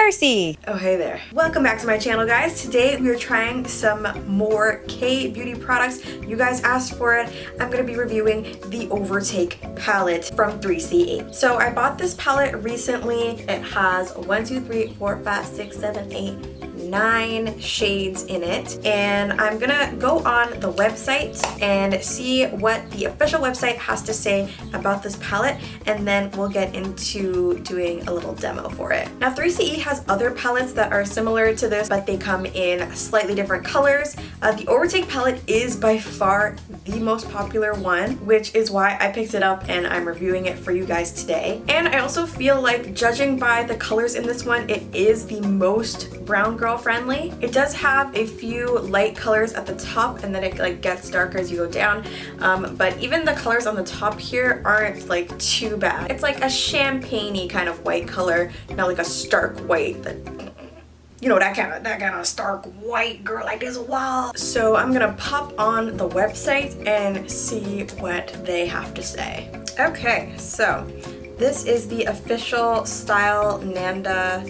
Darcey! Oh, hey there. Welcome back to my channel, guys. Today we are trying some more K-beauty products. You guys asked for it. I'm going to be reviewing the Overtake palette from 3CE. So I bought this palette recently. It has 9 shades in it, and I'm gonna go on the website and see what the official website has to say about this palette, and then we'll get into doing a little demo for it. Now 3CE has other palettes that are similar to this, but they come in slightly different colors. The Overtake palette is by far the most popular one, which is why I picked it up and I'm reviewing it for you guys today. And I also feel like, judging by the colors in this one, it is the most brown girl friendly. It does have a few light colors at the top, and then it like gets darker as you go down, but even the colors on the top here aren't like too bad. It's like a champagne-y kind of white color, not like a stark white that, you know, that kind of stark white girl like this wall. So I'm gonna pop on the website and see what they have to say. Okay, so this is the official Style Nanda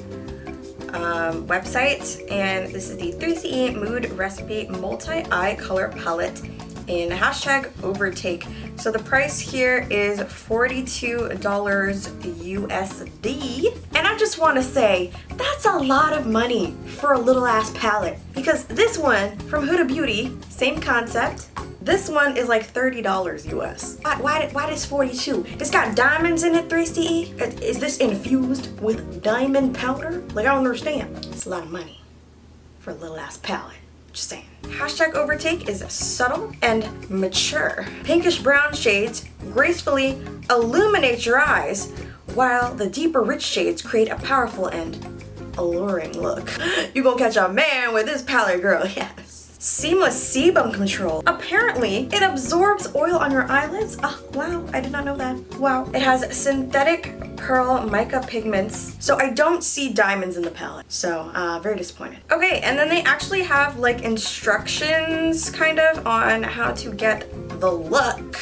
website, and this is the 3CE Mood Recipe Multi-Eye Color Palette in #Overtake. So the price here is $42 USD, and I just want to say that's a lot of money for a little ass palette, because this one from Huda Beauty, same concept. This one is like $30 US. Why does 42? It's got diamonds in it, 3CE? Is this infused with diamond powder? Like, I don't understand. It's a lot of money for a little ass palette. Just saying. #Overtake is subtle and mature. Pinkish brown shades gracefully illuminate your eyes, while the deeper rich shades create a powerful and alluring look. You gonna catch a man with this palette, girl, yes. Seamless sebum control. Apparently, it absorbs oil on your eyelids. Oh, wow, I did not know that. Wow. It has synthetic pearl mica pigments. So I don't see diamonds in the palette. So, very disappointed. Okay, and then they actually have like instructions kind of on how to get the look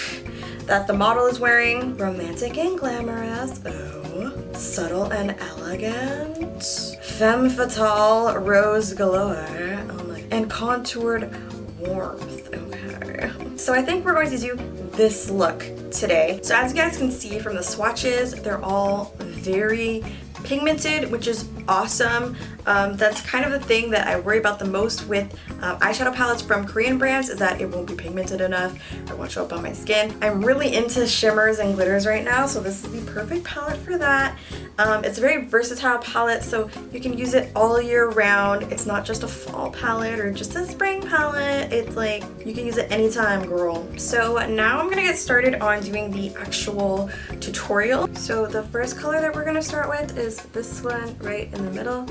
that the model is wearing. Romantic and glamorous. Oh. Subtle and elegant. Femme fatale rose galore. Oh my. And contoured warmth. Okay. So I think we're going to do this look today. So as you guys can see from the swatches, they're all very pigmented, which is awesome. That's kind of the thing that I worry about the most with eyeshadow palettes from Korean brands, is that it won't be pigmented enough or won't show up on my skin. I'm really into shimmers and glitters right now, so this is the perfect palette for that. It's a very versatile palette, so you can use it all year round. It's not just a fall palette or just a spring palette. It's like, you can use it anytime, girl. So now I'm gonna get started on doing the actual tutorial. So the first color that we're gonna start with is this one right in the middle.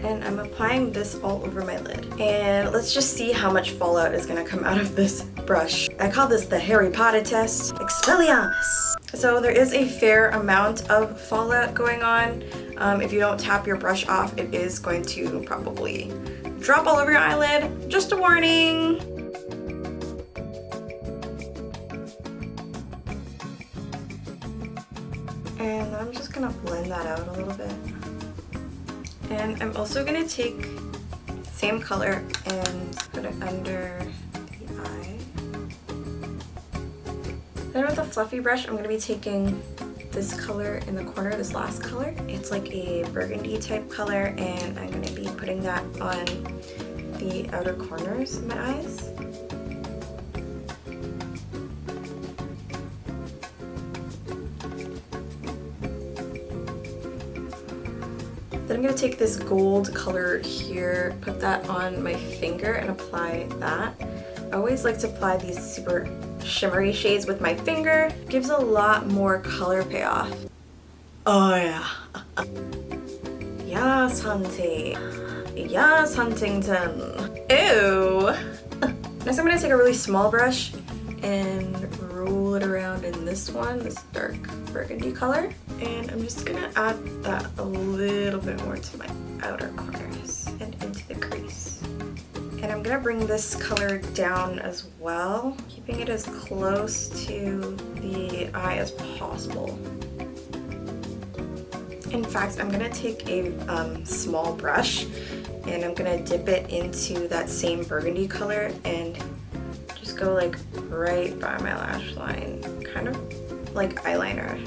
And I'm applying this all over my lid. And let's just see how much fallout is gonna come out of this brush. I call this the Harry Potter test. Expelliarmus! So there is a fair amount of fallout going on. If you don't tap your brush off, it is going to probably drop all over your eyelid. Just a warning! And I'm just gonna blend that out a little bit. And I'm also gonna take same color and put it under the eye. Then with a fluffy brush, I'm gonna be taking this color in the corner, this last color. It's like a burgundy type color, and I'm gonna be putting that on the outer corners of my eyes. Then I'm going to take this gold color here, put that on my finger and apply that. I always like to apply these super shimmery shades with my finger. It gives a lot more color payoff. Oh yeah. Yes, hunty. Yes, Huntington. Ew. Next I'm going to take a really small brush and roll it around in this one, this dark burgundy color. And I'm just gonna add that a little bit more to my outer corners and into the crease. And I'm gonna bring this color down as well, keeping it as close to the eye as possible. In fact, I'm gonna take a small brush and I'm gonna dip it into that same burgundy color and just go like right by my lash line, kind of like eyeliner.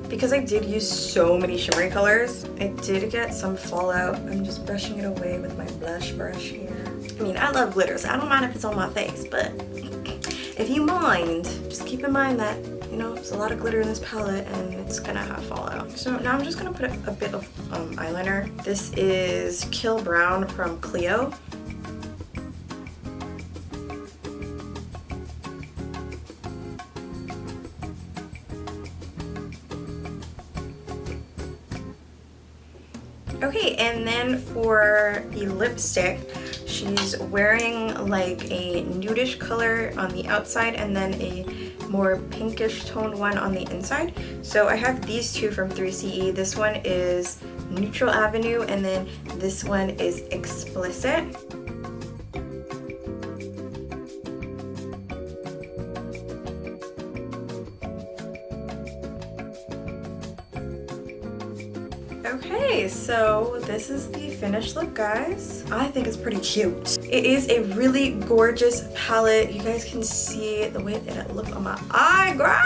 Because I did use so many shimmery colors, I did get some fallout. I'm just brushing it away with my blush brush here. I mean, I love glitter, so I don't mind if it's on my face, but if you mind, just keep in mind that, you know, there's a lot of glitter in this palette and it's gonna have fallout. So now I'm just gonna put a bit of eyeliner. This is Kill Brown from Clio. Okay, and then for the lipstick, she's wearing like a nudish color on the outside and then a more pinkish toned one on the inside. So I have these two from 3CE. This one is Neutral Avenue and then this one is Explicit. Okay, so this is the finished look, guys. I think it's pretty cute. It is a really gorgeous palette. You guys can see the way that it looks on my eye, girl.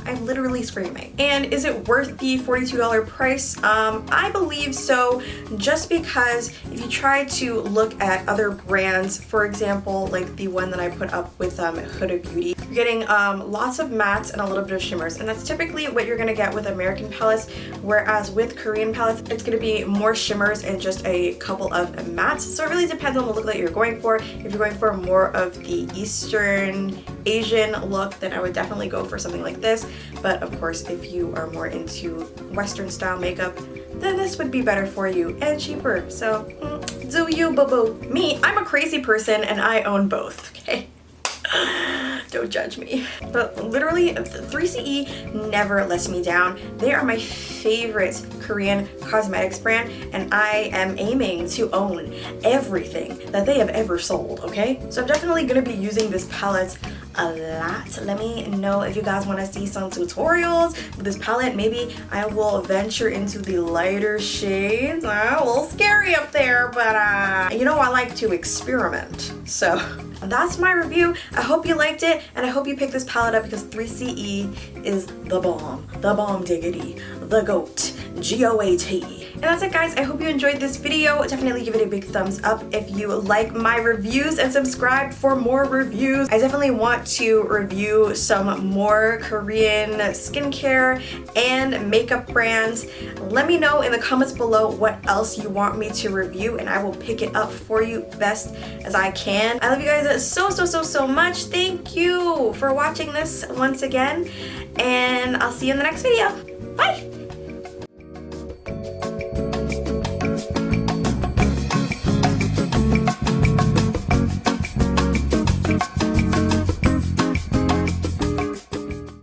I'm literally screaming. And is it worth the $42 price? I believe so, just because if you try to look at other brands, for example, like the one that I put up with Huda Beauty, you're getting lots of mattes and a little bit of shimmers, and that's typically what you're gonna get with American palettes, whereas with Korean palettes, it's gonna be more shimmers and just a couple of mattes. So it really depends on the look that you're going for. If you're going for more of the Eastern Asian look, then I would definitely go for something like this. But of course, if you are more into Western style makeup, then this would be better for you and cheaper. So do you, boo-boo. Me, I'm a crazy person and I own both, okay? Don't judge me. But literally, 3CE never lets me down. They are my favorite Korean cosmetics brand, and I am aiming to own everything that they have ever sold, okay? So I'm definitely gonna be using this palette a lot. Let me know if you guys want to see some tutorials with this palette. Maybe I will venture into the lighter shades. A little scary up there, but you know, I like to experiment. So that's my review. I hope you liked it, and I hope you picked this palette up because 3CE is the bomb diggity, the GOAT, G-O-A-T. And that's it, guys. I hope you enjoyed this video. Definitely give it a big thumbs up if you like my reviews and subscribe for more reviews. I definitely want to review some more Korean skincare and makeup brands. Let me know in the comments below what else you want me to review, and I will pick it up for you best as I can. I love you guys so much. Thank you for watching this once again, and I'll see you in the next video. Bye!